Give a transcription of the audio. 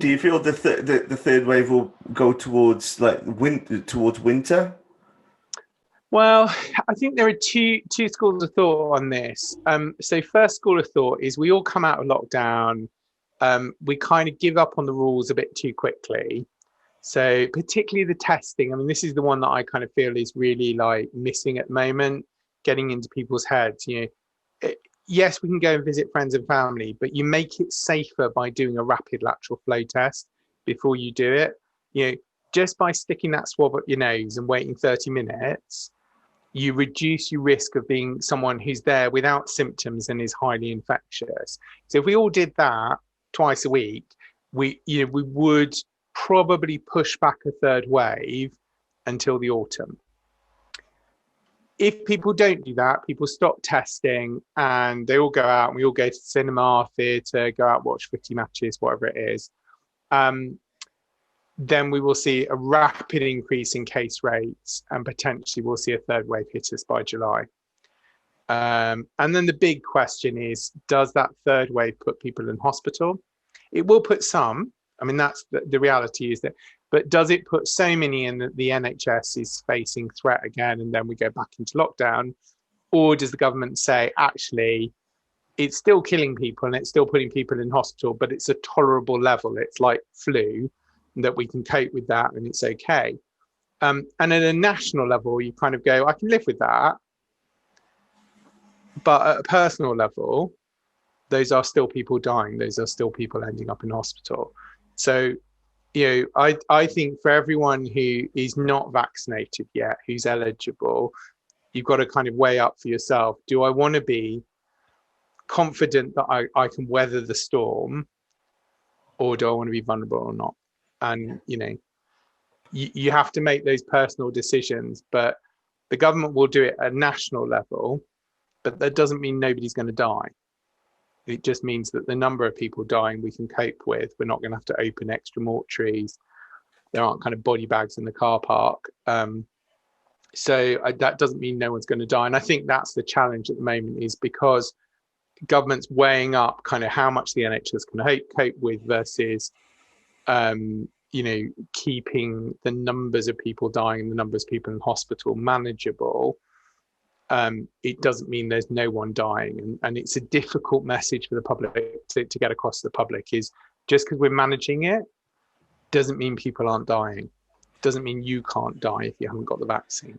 Do you feel the third wave will go towards like towards winter? Well, I think there are two schools of thought on this. So first school of thought is we all come out of lockdown. We kind of give up on the rules a bit too quickly. So particularly the testing. I mean, this is the one that I kind of feel is really like missing at the moment, getting into people's heads. Yes, we can go and visit friends and family, but you make it safer by doing a rapid lateral flow test before you do it. You know, just by sticking that swab up your nose and waiting 30 minutes, you reduce your risk of being someone who's there without symptoms and is highly infectious. So if we all did that twice a week, we would probably push back a third wave until the autumn. If people don't do that, people stop testing and they all go out and we all go to cinema, theatre, go out, watch footy matches, whatever it is. Then we will see a rapid increase in case rates and potentially we'll see a third wave hit us by July. And then the big question is, does that third wave put people in hospital? It will put some. I mean, that's the reality is that, but does it put so many in that the NHS is facing threat again and then we go back into lockdown? Or does the government say, actually, it's still killing people and it's still putting people in hospital, but it's a tolerable level. It's like flu, that we can cope with that and it's okay. And at a national level, you kind of go, I can live with that. But at a personal level, those are still people dying. Those are still people ending up in hospital. So, I think for everyone who is not vaccinated yet, who's eligible, you've got to kind of weigh up for yourself. Do I want to be confident that I can weather the storm, or do I want to be vulnerable or not? And, you have to make those personal decisions, but the government will do it at a national level, but that doesn't mean nobody's going to die. It just means that the number of people dying we can cope with. We're not going to have to open extra mortuaries. There aren't kind of body bags in the car park. That doesn't mean no one's going to die. And I think that's the challenge at the moment, is because government's weighing up kind of how much the NHS can cope with versus, keeping the numbers of people dying and the numbers of people in hospital manageable. It doesn't mean there's no one dying. And it's a difficult message for the public to get across to the public, is just because we're managing it doesn't mean people aren't dying. Doesn't mean you can't die if you haven't got the vaccine.